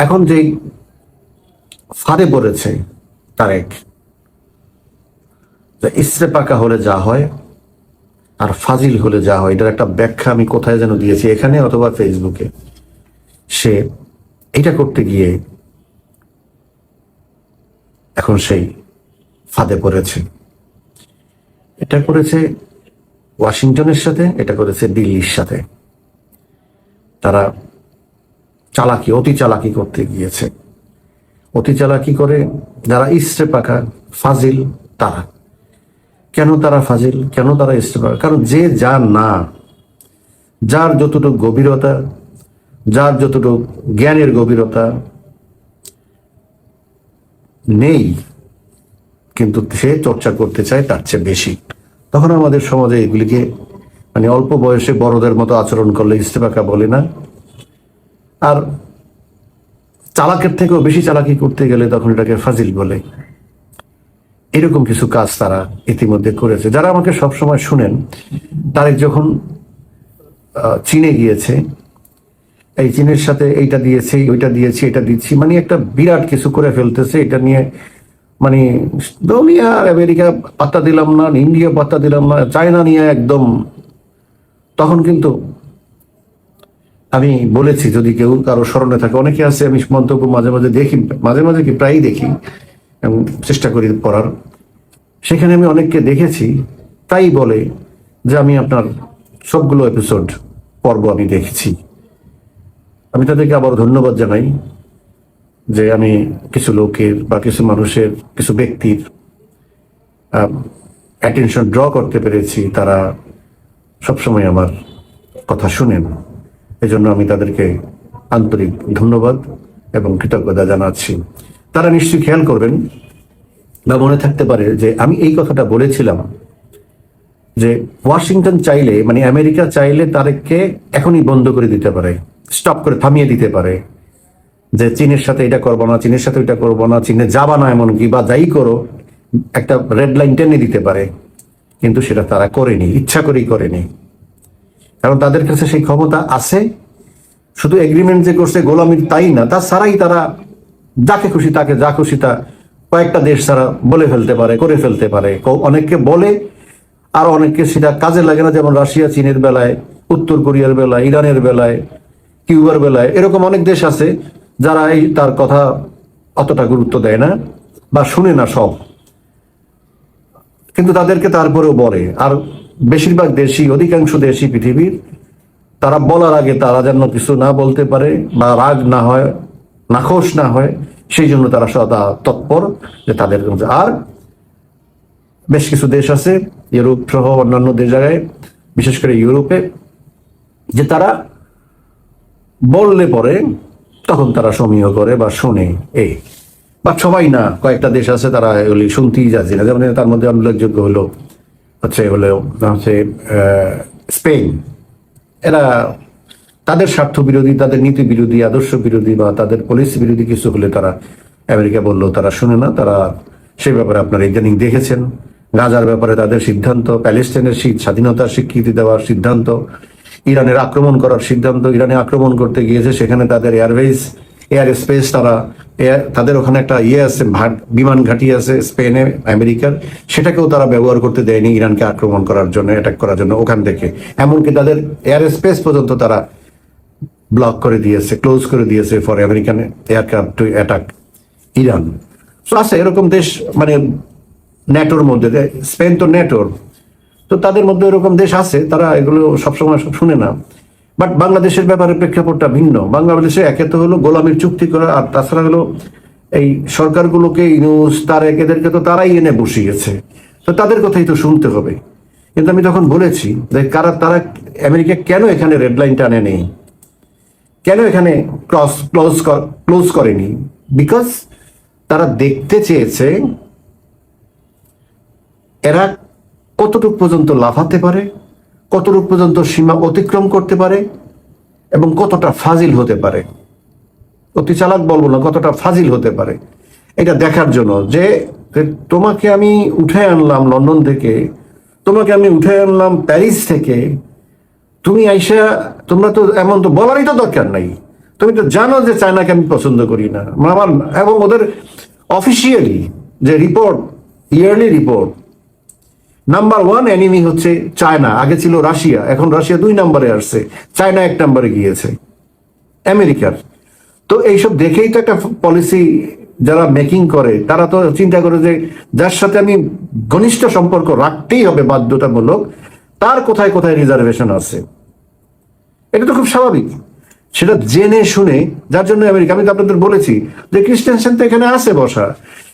এখন যে ফাঁদে পড়েছে তারেক, ইসরে পাকা হলে যা হয় আর ফাজিল হলে যা হয়, এটার একটা ব্যাখ্যা আমি কোথায় যেন দিয়েছি, এখানে অথবা ফেসবুকে। সে এটা করতে গিয়ে এখন সেই ফাঁদে পড়েছে। এটা করেছে ওয়াশিংটনের সাথে, এটা করেছে দিল্লির সাথে। তারা অতি চালাকি করতে গিয়েছে। অতি চালাকি করে যারা ইসরে পাকা ফাজিল, তারা কেন তারা ফাজিল, কেন তারা ইসরে পাকা? কারণ যে যার না, যার যতটুকু গভীরতা, যার যতটুকু জ্ঞানের গভীরতা নেই, কিন্তু সে চর্চা করতে চায় তার চেয়ে বেশি। তখন আমাদের সমাজে এগুলিকে মানে অল্প বয়সে বড়দের মতো আচরণ করলে ইস্তেফাকা বলে না, আর চালাকের থেকেও বেশি চালাকি করতে গেলে তখন এটাকে ফাজিল বলে। এরকম কিছু কাজ তারা ইতিমধ্যে করেছে। যারা আমাকে সবসময় শুনেন, তারেক যখন চীনে গিয়েছে, এই চীনের সাথে এইটা দিয়েছে, ওইটা দিয়েছি, এটা দিচ্ছি, মানে একটা বিরাট কিছু করে ফেলতেছে। এটা নিয়ে মানে দুনিয়া, আমেরিকা পাত্তা দিলাম না, ইন্ডিয়া পাত্তা দিলাম না, চায়না নিয়ে একদম। তখন কিন্তু আমি বলেছি, যদি কেউ কারো স্মরণে থাকে, অনেকে আছে, আমি মন্তব্য মাঝে মাঝে দেখি, মাঝে মাঝে কি প্রায়ই দেখি এবং চেষ্টা করি পড়ার। সেখানে আমি অনেককে দেখেছি তাই বলে যে আমি আপনার সবগুলো এপিসোড পর্ব আমি দেখেছি। আমি তাদেরকে আবার ধন্যবাদ জানাই যে আমি কিছু লোকের বা কিছু মানুষের, কিছু ব্যক্তির অ্যাটেনশন ড্র করতে পেরেছি। তারা সবসময় আমার কথা শুনেন, এজন্য আমি তাদেরকে আন্তরিক ধন্যবাদ এবং কৃতজ্ঞতা জানাচ্ছি। তারা নিশ্চয়ই খেয়াল করবেন বা মনে থাকতে পারে যে আমি এই কথাটা বলেছিলাম যে ওয়াশিংটন চাইলে, মানে আমেরিকা চাইলে তারেককে এখনই বন্ধ করে দিতে পারে, স্টপ করে থামিয়ে দিতে পারে, যে চীনের সাথে এটা করবো না, চীনের সাথে এটা করবো না, চীনে যাবা না, এমনকি বা যাই করো একটা রেড লাইন টেনে দিতে পারে। কিন্তু সেটা তারা করেনি, ইচ্ছা করেই করেনি, কারণ তাদের কাছে সেই ক্ষমতা আছে। শুধু এগ্রিমেন্ট যে করছে গোলামির তাই না, তাছাড়াই তারা যাকে খুশি তাকে যা খুশি তা কয়েকটা দেশ ছাড়া বলে ফেলতে পারে, করে ফেলতে পারে। অনেককে বলে আর অনেককে সেটা কাজে লাগে না, যেমন রাশিয়া চীনের বেলায়, উত্তর কোরিয়ার বেলায়, ইরানের বেলায়, কিউবার বেলায়। এরকম অনেক দেশ আছে যারা এই তার কথা অতটা গুরুত্ব দেয় না বা শুনে না সব, কিন্তু তাদেরকে তারপরেও বলে। আর বেশিরভাগ দেশই, অধিকাংশ দেশই পৃথিবীর, তারা বলার আগে তারা যেন কিছু না বলতে পারে বা রাগ না হয়, নাখোশ না হয়, সেই জন্য তারা সদা তৎপর যে তাদের। আর বেশ কিছু দেশ আছে, ইউরোপ সহ অন্যান্য দেশ জায়গায়, বিশেষ করে ইউরোপে, যে তারা বললে পরে তখন তারা সমীহ করে বা শোনে। বা সবাই না, কয়েকটা দেশ আছে তারা এগুলি শুনতেই যাচ্ছে না। যেমন তার মধ্যে উল্লেখযোগ্য হলো স্পেন। এরা তাদের স্বার্থ বিরোধী, তাদের নীতি বিরোধী, আদর্শ বিরোধী বা তাদের পলিসি বিরোধী কিছু হলে তারা, আমেরিকা বললেও তারা শুনে না। তারা সেই ব্যাপারে আপনারা ইদানিং দেখেছেন, গাজার ব্যাপারে তাদের সিদ্ধান্ত, প্যালেস্টাইনের স্বাধীনতার স্বীকৃতি দেওয়ার সিদ্ধান্ত, ইরানের আক্রমণ করার সিদ্ধান্ত। ইরানে আক্রমণ করতে গিয়েছে, সেখানে তাদের এয়ারওয়েজ, এয়ার স্পেস, তাদের ওখানে একটা আছে, বিমান ঘাঁটি আছে স্পেনে আমেরিকার, সেটাকেও তারা ব্যবহার করতে দেয়নি ইরানকে আক্রমণ করার জন্য, অ্যাটাক করার জন্য ওখান থেকে। এমনকি তাদের এয়ার স্পেস পর্যন্ত তারা ব্লক করে দিয়েছে, ক্লোজ করে দিয়েছে for American aircraft to attack Iran. So আছে এরকম দেশ, মানে ন্যাটোর মধ্যে, স্পেন তো ন্যাটোর, তো তাদের মধ্যে এরকম দেশ আছে, তারা এগুলো সবসময় শুনে না। বাট বাংলাদেশের ব্যাপারে প্রেক্ষাপটটা ভিন্ন। বাংলাদেশে একে তো হলো গোলামির চুক্তি করা, আর তাছাড়া হলো এই সরকারগুলোকে, ইউনুস, তারেক, এদেরকে তো তারাই এনে বসিয়েছে, তো তাদের কথাই তো শুনতে হবে। কিন্তু আমি তখন বলেছি যে তারা আমেরিকা কেন এখানে রেড লাইন টানে নেই, কেন এখানে ক্লোজ করেনি? বিকজ তারা দেখতে চেয়েছে এরা কতটুকু পর্যন্ত লাফাতে পারে, কতটুকু পর্যন্ত সীমা অতিক্রম করতে পারে এবং কতটা ফাজিল হতে পারে। অতি চালাক বলবো না, কতটা ফাজিল হতে পারে, এটা দেখার জন্য। যে তোমাকে আমি উঠে আনলাম লন্ডন থেকে, তোমাকে আমি উঠে আনলাম প্যারিস থেকে, তুমি আইসা, তোমরা তো এমন তো বলারই তো দরকার নাই, তুমি তো জানো যে চায়নাকে আমি পছন্দ করি না আমার, এবং ওদের অফিসিয়ালি যে report, yearly report, number 1 enemy হচ্ছে চায়না, আগে ছিল রাশিয়া, এখন রাশিয়া 2 নম্বরে আসছে, চায়না 1 নম্বরে গিয়েছে আমেরিকার। তো এইসব দেখেই তো একটা পলিসি যারা মেকিং করে তারা তো চিন্তা করে যে যার সাথে আমি ঘনিষ্ঠ সম্পর্ক রাখতেই হবে বাধ্যতামূলক, তার কোথায় কোথায় রিজার্ভেশন আছে। এটা তো খুব স্বাভাবিক, সেটা জেনে শুনে। যার জন্য আমেরিকা, আমি তো আপনাদের বলেছি যে ক্রিস্টেনসেন তো এখানে আছে বসা,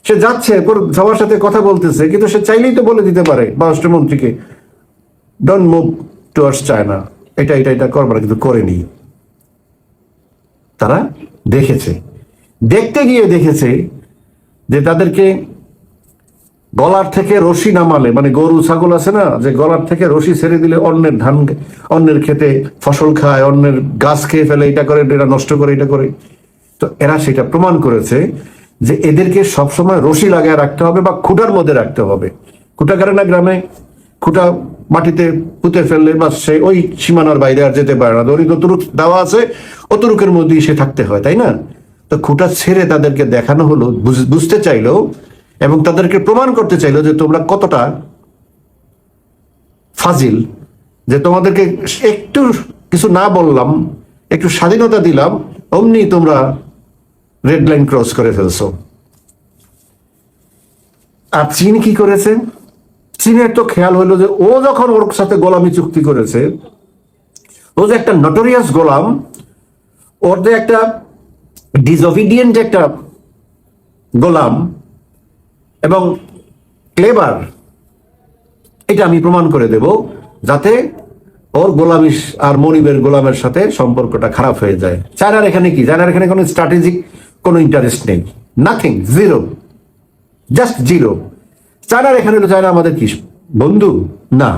সে যাচ্ছে সবার সাথে কথা বলতেছে, কিন্তু সে চাইলেই তো বলে দিতে পারে পররাষ্ট্রমন্ত্রীকে ডোন্ট মুভ টুয়ার্ডস চায়না, এটা এটা এটা করবার, কিন্তু করেনি। তারা দেখেছে, দেখতে গিয়ে দেখেছে যে তাদেরকে গলার থেকে রশি নামালে, মানে গরু ছাগল আছে না, যে গলার থেকে রশি ছেড়ে দিলে অন্যের ধান, অন্যের খেতে ফসল খায়, অন্যের গাছ খেয়ে ফেলে, এটা করে, এটা নষ্ট করে, এটা করে। তো এরা সেটা প্রমাণ করেছে যে এদেরকে সবসময় রশি লাগায় রাখতে হবে বা খুঁটার মধ্যে রাখতে হবে। খুঁটা করে না গ্রামে, খুঁটা মাটিতে পুঁতে ফেললে বা সে ওই সীমানার বাইরে আর যেতে পারে না, ওই যতটুক দেওয়া আছে অতটুকের মধ্যেই সে থাকতে হয়, তাই না? তো খুঁটা ছেড়ে তাদেরকে দেখানো হলো, বুঝতে চাইলো এবং তাদেরকে প্রমাণ করতে চাইলো যে তোমরা কতটা ফাজিল, যে তোমাদেরকে একটু কিছু না বললাম, একটু স্বাধীনতা দিলাম, অমনি তোমরা রেড লাইন ক্রস করে ফেলছো। আর চীন কি করেছে? চীনের তো খেয়াল হলো যে ও যখন ওর সাথে গোলামি চুক্তি করেছে, ও যে একটা নটোরিয়াস গোলাম, ওর যে একটা ডিসঅবিডিয়েন্ট একটা গোলাম এবং ক্লেভার, এটা আমি প্রমাণ করে দেব যাতে ওর গোলামি আর মনিবের গোলামের সাথে সম্পর্কটা খারাপ হয়ে যায়। চায়নার এখানে কি? চায়নার এখানে কোনো স্ট্র্যাটেজিক কোনো ইন্টারেস্ট নেই, নাথিং, জিরো, জাস্ট জিরো। চায়নার এখানে হলো, চায়না আমাদের কি বন্ধু? না,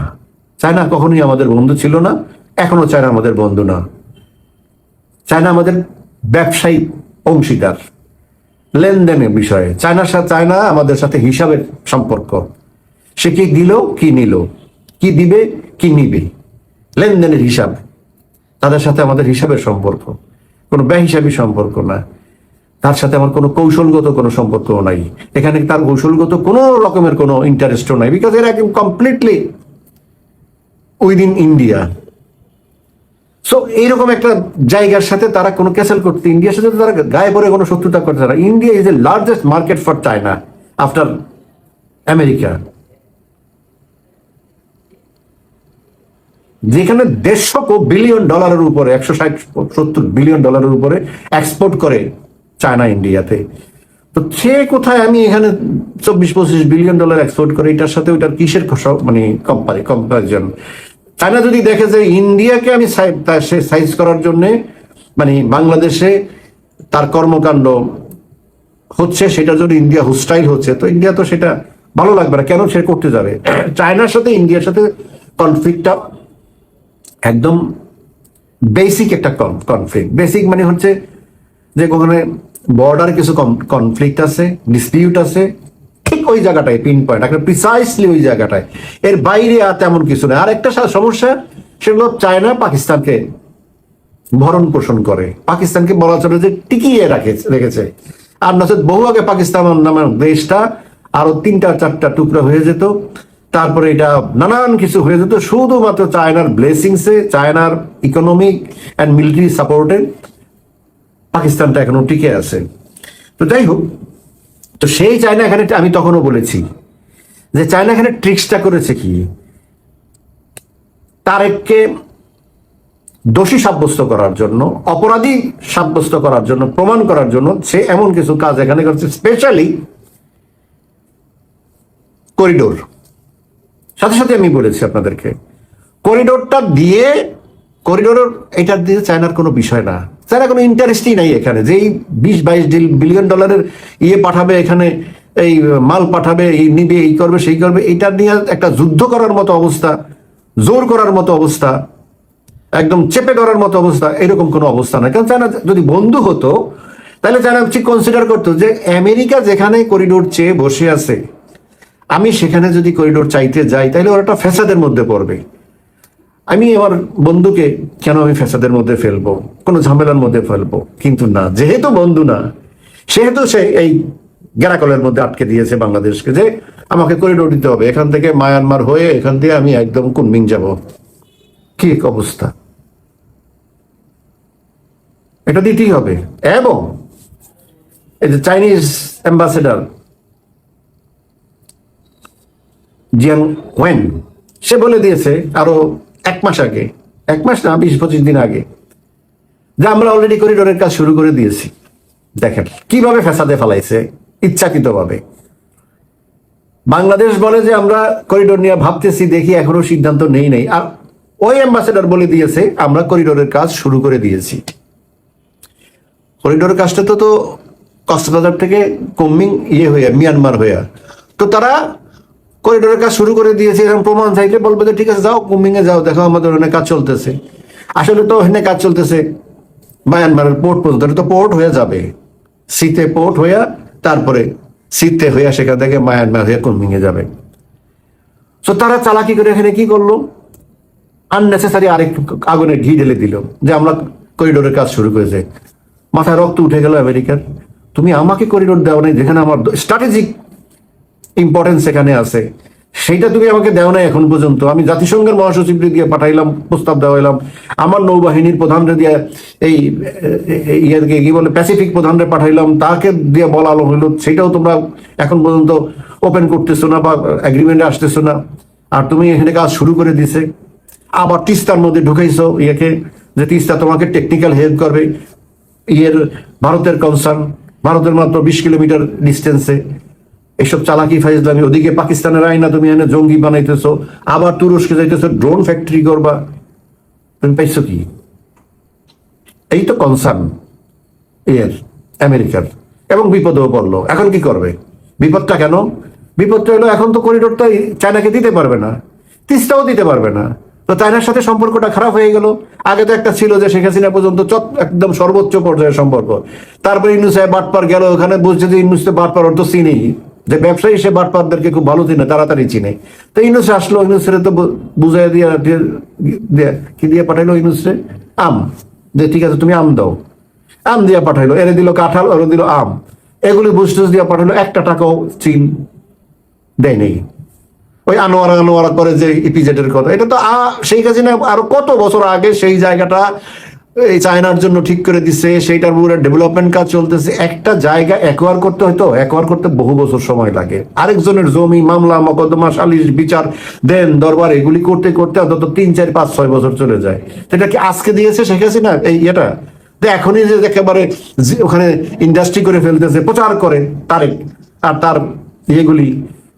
চায়না কখনোই আমাদের বন্ধু ছিল না, এখনো চায়না আমাদের বন্ধু না। চায়না আমাদের ব্যবসায়িক অংশীদার, লেনদেনের বিষয়ে। চায়না আমাদের সাথে হিসাবের সম্পর্ক, সে কি দিল, কি নিল, কি দিবে, কি নিবে, লেনদেনের হিসাব। তাদের সাথে আমাদের হিসাবের সম্পর্ক, কোনো বেহিসাবি সম্পর্ক না। তার সাথে আমার কোনো কৌশলগত কোনো সম্পর্কও নাই। এখানে তার কৌশলগত কোনো রকমের কোনো ইন্টারেস্টও নাই, বিকজ এরা একদম কমপ্লিটলি উইদিন ইন্ডিয়া। সো এইরকম একটা জায়গার সাথে তারা কোনো ক্যাসেল করতে, ইন্ডিয়ার সাথে তারা গায়ে পড়ে কোনো শত্রুতা করতে না। India is the largest market for China after America, যেখানে 150 বিলিয়ন ডলারের উপরে, 160-170 বিলিয়ন ডলারের উপরে এক্সপোর্ট করে চায়না ইন্ডিয়াতে। তো সে কোথায় আমি এখানে 24-25 বিলিয়ন ডলার এক্সপোর্ট করে, এটার সাথে ওইটার কিসের মানে কম্পারিজন? চায়না যদি দেখে যে ইন্ডিয়াকে আমি সাইজ করার জন্য, মানে বাংলাদেশে তার কর্মকাণ্ড হচ্ছে, সেটার জন্য ইন্ডিয়া হোস্টাইল হচ্ছে, তো ইন্ডিয়া তো সেটা ভালো লাগবে না, কেন সে করতে যাবে? চায়নার সাথে ইন্ডিয়ার সাথে কনফ্লিক্টটা একদম বেসিক একটা কনফ্লিক্ট। বেসিক মানে হচ্ছে যে ওখানে বর্ডারে কিছু কনফ্লিক্ট আছে, ডিসপিউট আছে, ঠিক ওই জায়গাটায় পিন পয়েন্ট, একটা প্রিসাইসলি ওই জায়গাটায়, এর বাইরে আর তেমন কিছু নেই। আর একটা সমস্যা, সেগুলো চায়না পাকিস্তানকে ভরণ পোষণ করে, পাকিস্তানকে বলা চলে যে টিকিয়ে রেখেছে। আর নচেত বহু আগে পাকিস্তান নামের দেশটা আরো 3-4টা টুকরা হয়ে যেত, তারপরে এটা নানান কিছু হয়ে যেত, শুধুমাত্র চায়নার ব্লেসিংসে, চায়নার ইকোনমিক অ্যান্ড মিলিটারি সাপোর্টে পাকিস্তানটা এখনো টিকে আছে। তো যাই হোক, তো সেই চায়না এখানে, আমি তখনও বলেছি যে চায়না এখানে ট্রিক্সটা করেছে কি, তারেককে দোষী সাব্যস্ত করার জন্য, অপরাধী সাব্যস্ত করার জন্য, প্রমাণ করার জন্য সে এমন কিছু কাজ এখানে করছে, স্পেশালি করিডোর। সাথে সাথে আমি বলেছি আপনাদেরকে, করিডোরটা দিয়ে, করিডোর এটা দিয়ে চায়নার কোনো বিষয় না, চায়না কোনো ইন্টারেস্টই নাই এখানে। যেই 20-22 বিলিয়ন ডলারের ইয়ে পাঠাবে এখানে, এই মাল পাঠাবে, এই নিবে, এই করবে, সেই করবে, এটা নিয়ে একটা যুদ্ধ করার মতো অবস্থা, জোর করার মতো অবস্থা, একদম চেপে ধরার মতো অবস্থা, এরকম কোনো অবস্থা নয়। কারণ চায়না যদি বন্ধু হতো তাহলে চায়না ঠিক কনসিডার করতো যে আমেরিকা যেখানে করিডোর চেয়ে বসে আছে, আমি সেখানে যদি করিডোর চাইতে যাই তাহলে ওরা একটা ফ্যাসাদের মধ্যে পড়বে। আমি আমার বন্ধুকে কেন আমি ফ্যাসাদের মধ্যে ফেলবো, কোনো ঝামেলার মধ্যে ফেলবো? কিন্তু না, যেহেতু বন্ধু না, সেহেতু সে এই গ্যারাকলের মধ্যে আটকে দিয়েছে বাংলাদেশকে, যে আমাকে করিডোর দিতে হবে, এখান থেকে মায়ানমার হয়ে এখান দিয়ে আমি একদম কুনমিং যাব। কি এক অবস্থা! এটা দিতেই হবে। এবং এই যে চাইনিজ অ্যাম্বাসেডার জিয়াং ওয়েন, সে বলে দিয়েছে আরো 1 মাস আগে, 1 মাস না 20-25 দিন আগে, যে আমরা অলরেডি করিডোরের কাজ শুরু করে দিয়েছি। দেখেন কিভাবে ফ্যাসাদে ফেলাইছে ইচ্ছাকৃতভাবে। বাংলাদেশ বলে যে আমরা করিডোর নিয়ে ভাবতেছি, দেখি এখনো সিদ্ধান্ত নেই নাই, আর ওই অ্যাম্বাসেডার বলে দিয়েছে আমরা করিডোরের কাজ শুরু করে দিয়েছি। করিডোরের কাজটা তো কক্সবাজার থেকে কুনমিং হয়ে মিয়ানমার হয়ে, তো তারা করিডোরের কাজ শুরু করে দিয়েছে। এরকম প্রমাণ চাইলে বলবে যে ঠিক আছে যাও কুনমিং এ যাও, দেখো আমাদের ওখানে কাজ চলতেছে। আসলে তো ওখানে কাজ চলতেছে মায়ানমারের পোর্ট পর্যন্ত, এটা তো পোর্ট হয়ে যাবে, শীতে পোর্ট হইয়া তারপরে শীতে হইয়া সেখান থেকে মায়ানমার হয়ে কুনমিং এ যাবে। তো তারা চালাকি করে এখানে কি করলো, আননেসেসারি আরেক আগুনে ঘি ঢেলে দিল যে আমরা করিডোরের কাজ শুরু করেছে। মাথায় রক্ত উঠে গেল আমেরিকার, তুমি আমাকে করিডোর দাও নাই, যেখানে আমার স্ট্র্যাটেজিক ইম্পর্টেন্স এখানে আছে, সেইটা তুমি আমাকে দেও নাই এখন পর্যন্ত। আমি জাতিসংঘের মহাসচিবকে দিয়ে পাঠাইলাম, প্রস্তাব দেওয়াইলাম, আমার নৌবাহিনীর প্রধানরে দিয়ে এই ইয়ারকে কি বলে প্যাসিফিক প্রধানরে পাঠাইলাম, তাকে দিয়ে বলালো হইলো, সেটাও তোমরা এখন পর্যন্ত ওপেন করতেছো না বা এগ্রিমেন্টে আসতেছো না। আর তুমি এখানে কাজ শুরু করে দিছে, আবার তিস্তার মধ্যে ঢুকাইছো ইয়েকে, যে তিস্তা তোমাকে টেকনিক্যাল হেল্প করবে। ভারতের কনসার্ন, ভারতের মাত্র 20 কিলোমিটার ডিস্টেন্সে। এসব চালাকি ফাইজলামি, ওদিকে পাকিস্তানের আইনা তুমি এনে জঙ্গি বানাইতেছো, আবার তুরস্কে যাইতেছো ড্রোন ফ্যাক্টরি করবা। তুমি পাইছো কি? এই তো কনসার্ন আমেরিকার, এবং বিপদেও পড়লো। এখন কি করবে? বিপদটা কেন? বিপদটা হলো এখন তো করিডোরটা চায়নাকে দিতে পারবে না, তিস্তাও দিতে পারবে না, তো চায়নার সাথে সম্পর্কটা খারাপ হয়ে গেল। আগে তো একটা ছিল যে শেখ হাসিনা পর্যন্ত একদম সর্বোচ্চ পর্যায়ের সম্পর্ক, তারপরে ইউনূস সাহেব বাটপার গেল, ওখানে বুঝছে যে ইউনূস বাটপার ওর তো চিনেই, যে ব্যবসায়ী সে বাটপারদেরকে খুব ভালো চিনে, তাড়াতাড়ি চিনে। তো ইউনূস আসলো, ইউনূসের তো বুঝাই দিয়ে কি দিয়ে পাঠাইলো ইউনূসে? আম, যে ঠিক আছে তুমি আম দাও, আম দিয়ে পাঠাইলো। এরে দিল কাঁঠাল, ওরে দিল আম, এগুলি বুঝটুস দিয়ে পাঠাইলো। 1 টাকাও চীন দেয় নেই। ওই আনোয়ারা আনোয়ারা করে যে ইপিজেডের কথা, এটা তো শেখ হাসিনা আরো কত বছর আগে সেই জায়গাটা এই চায়নার জন্য ঠিক করে দিচ্ছে, সেইটার পুরো ডেভেলপমেন্ট কাজ চলতেছে। একটা জায়গা অ্যাকোয়ার করতে হয়তো অ্যাকোয়ার করতে বহু বছর সময় লাগে, আরেকজনের জমি মামলা মকদ্দমা সালিশ বিচার দেন দরবার এগুলি করতে করতে অন্তত 3, 4, 5, 6 বছর চলে যায়। সেটা কি আজকে দিয়েছে শেখ হাসিনা এই এটা? এখনই যে একেবারে ওখানে ইন্ডাস্ট্রি করে ফেলতেছে, প্রচার করে তারেক আর তার ইয়েগুলি,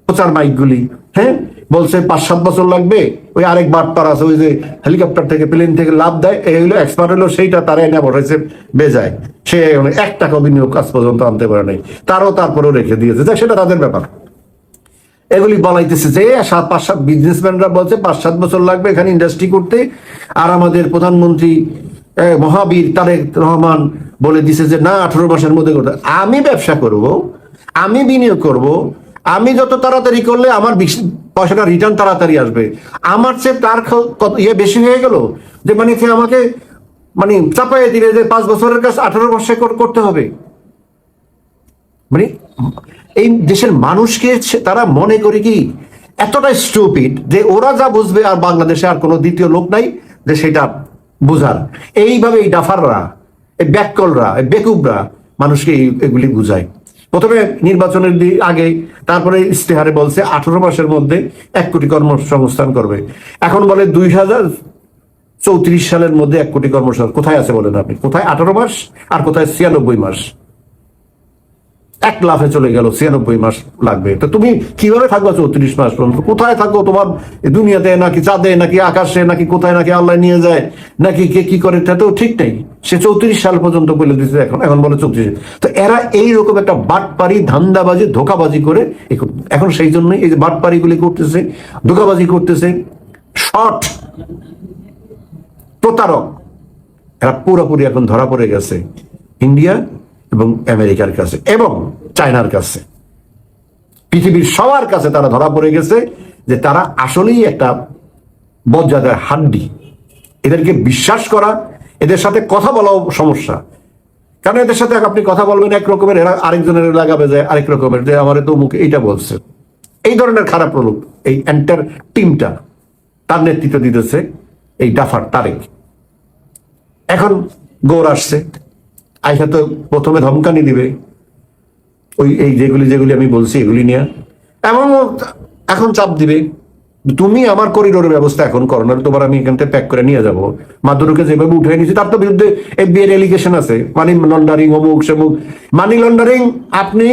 প্রচার মাইকগুলি, হ্যাঁ বলছে 5-7 বছর লাগবে। ওই আরেক বাটপার আছে, ওই যে হেলিকপ্টার থেকে প্লেন থেকে লাভ দেয়, এই হলো এক্সপার্ট, হলো সেইটা তারা এনে বসাইছে বেজায়। সে 1 টাকা বিনিয়োগ কাজ পর্যন্ত আনতে পারে নাই, তারপরেও রেখে দিয়েছে, সেটা তাদের ব্যাপার। এগুলি বলাইতেছে যে 5-7 বিজনেসম্যানরা বলছে 5-7 বছর লাগবে এখানে ইন্ডাস্ট্রি করতে। আর আমাদের প্রধানমন্ত্রী মহাবীর তারেক রহমান বলে দিছে যে না 18 মাসের মধ্যে করতে। আমি ব্যবসা করব, আমি বিনিয়োগ করব, আমি যত তাড়াতাড়ি করলে আমার পয়সাটা রিটার্ন তাড়াতাড়ি আসবে। আমার চেয়ে তার বেশি হয়ে গেল, যে মানে সে আমাকে মানে চাপাইয়ে দিলে যে 5 বছরের কাজ 18 মাসে করতে হবে। মানে এই দেশের মানুষকে তারা মনে করে কি এতটা স্টুপিড যে ওরা যা বুঝবে আর বাংলাদেশে আর কোনো দ্বিতীয় লোক নাই যে সেটা বুঝার। এইভাবে এই ডাফাররা, এই ব্যাককলরা, এই বেকুবরা মানুষকে এগুলি বুঝায়। প্রথমে নির্বাচনের আগে, তারপরে ইশতেহারে বলছে 18 মাসের মধ্যে 1 কোটি কর্মসংস্থান করবে। এখন বলে 2034 সালের মধ্যে 1 কোটি কর্মসংস্থান। কোথায় আছে বলেন আপনি? কোথায় 18 মাস আর কোথায় 96 মাস? 1 লাফে চলে গেল, 96 মাস লাগবে। তো তুমি কিভাবে থাকবা 34 মাস পর্যন্ত? কোথায় থাকো? তোমার দুনিয়াতে নাকি চাঁদে নাকি আকাশে নাকি কোথায় নাকি আল্লাহ নিয়ে যায় নাকি কে কি করে, তা তো ঠিক নেই। সে 34 সাল পর্যন্ত বলে দিচ্ছে, এখন বলে 34। তো এরা এইরকম একটা বাটপারি ধান্দাবাজি ধোকাবাজি করে এখন সেই জন্যই এই যে বাটপারি গুলি করতেছে, ধোকাবাজি করতেছে, শর্ট প্রতারক এরা পুরোপুরি এখন ধরা পড়ে গেছে ইন্ডিয়া এবং আমেরিকার কাছে এবং চায়নার কাছে। পৃথিবীর সবার কাছে তারা ধরা পড়ে গেছে যে তারা আসলেই একটা বজ্জাতের হাড্ডি। এদেরকে বিশ্বাস করা, এদের সাথে কথা বলাও সমস্যা। কারণ এদের সাথে আপনি কথা বলবেন এক রকমের, এরা আরেকজনের লাগাবে যায় আরেক রকমের, যে আমার তো মুখে এইটা বলছে। এই ধরনের খারাপ প্রলোভ এই এন্টার টিমটা, তার নেতৃত্ব দিতেছে এই ডাফার তারেক। এখন গৌর আসছে, আইসা তো প্রথমে ধমকানি দিবে ওই এই যেগুলি আমি বলছি এগুলি নিয়ে, এবং এখন চাপ দিবে তুমি আমার করিডোরের ব্যবস্থা এখন করো, না তোমার আমি এখান থেকে প্যাক করে নিয়ে যাবো। মাদুরকে যেভাবে উঠে নিয়েছি তার তো বিরুদ্ধে FBI এর এলিগেশন আছে, মানি লন্ডারিং অমুক সেমুক। মানি লন্ডারিং আপনি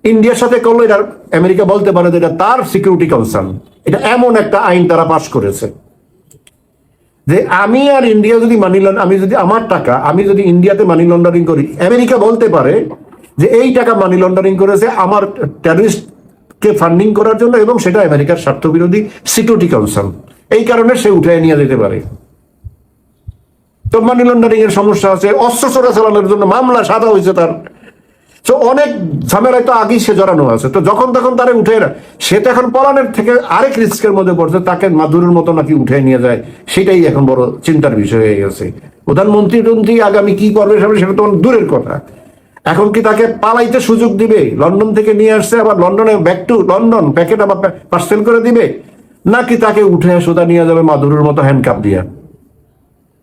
ইন্ডিয়ার সাথে করলো, এটা আমেরিকা বলতে পারে যে এটা তার সিকিউরিটি কনসার্ন। এটা এমন একটা আইন তারা পাশ করেছে যে আমি আর ইন্ডিয়া যদি আমি যদি আমার টাকা আমি যদি ইন্ডিয়াতে মানি লন্ডারিং করি, আমেরিকা বলতে পারে যে এই টাকা মানি লন্ডারিং করেছে আমার টেররিস্ট কে ফান্ডিং করার জন্য, এবং সেটা আমেরিকার স্বার্থ বিরোধী সিকিউরিটি কনসার্ন, এই কারণে সে উঠে নিয়ে যেতে পারে। তো মানি লন্ডারিং এর সমস্যা আছে, অস্ত্র চোরাচালানের জন্য মামলা সাদা হয়েছে তার, তো অনেক ঝামেলায় তো আগেই সে জড়ানো আছে। তো যখন তখন তারে উঠে না, সে তো এখন পলানের থেকে আরেক রিস্কের মধ্যে পড়ছে, তাকে মাদুরের মতো নাকি উঠে নিয়ে যায়, সেটাই এখন বড় চিন্তার বিষয় হয়ে গেছে। প্রধানমন্ত্রী আগামী কি করবে সেটা তো দূরের কথা, এখন কি তাকে পালাইতে সুযোগ দিবে? লন্ডন থেকে নিয়ে আসছে, আবার লন্ডনে ব্যাক টু লন্ডন প্যাকেট আবার পার্সেল করে দিবে, নাকি তাকে উঠে সোজা নিয়ে যাবে মাদুরের মতো হ্যান্ডকাপ দিয়া?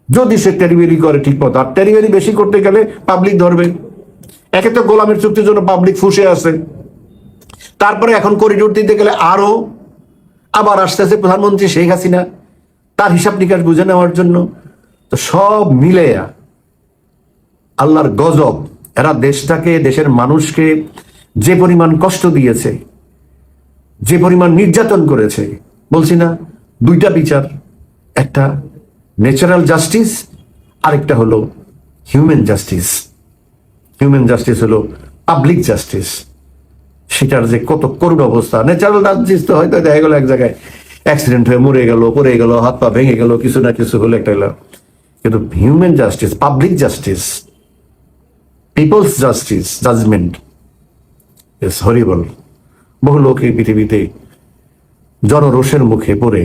যদি সে টেরিবেরি করে ঠিক মতো, আর টেরিবেরি বেশি করতে গেলে পাবলিক ধরবে। একে তো গোলামের চুক্তির জন্য পাবলিক ফুসে আছে, তারপরে এখন করিডোর দিতে গেলে আরো আবার আসতেছে প্রধানমন্ত্রী শেখ হাসিনা তার হিসাব নিকাশ বুঝে নেওয়ার জন্য। তো সব মিলে আল্লাহর গজব। এরা দেশটাকে, দেশের মানুষকে যে পরিমাণ কষ্ট দিয়েছে, যে পরিমাণ নির্যাতন করেছে, বলছি না দুইটা বিচার, একটা ন্যাচারাল জাস্টিস, আরেকটা হলো হিউম্যান জাস্টিস। হিউম্যান জাস্টিস হলো পাবলিক জাস্টিস, সেটার যে কত করুণ অবস্থা। ন্যাচারাল জাস্টিস তো হয়তো দেখা গেল এক জায়গায় অ্যাক্সিডেন্ট হয়ে মরে গেল, পড়ে গেল, হাত পা ভেঙে গেল, কিছু না কিছু হলো একটা হলো। কিন্তু human justice, public justice, people's justice, judgement is horrible. বহু লোক এই পৃথিবীতে জনরোষের মুখে পড়ে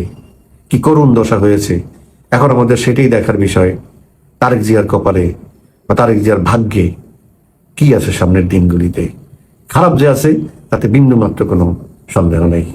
কি করুণ দশা হয়েছে। এখন আমাদের সেটাই দেখার বিষয়, তারেক জিয়ার কপালে বা তারেক জিয়ার ভাগ্যে কি আছে সামনের দিনগুলিতে। খারাপ যে আছে তাতে বিন্দুমাত্র কোনো সন্দেহ নেই।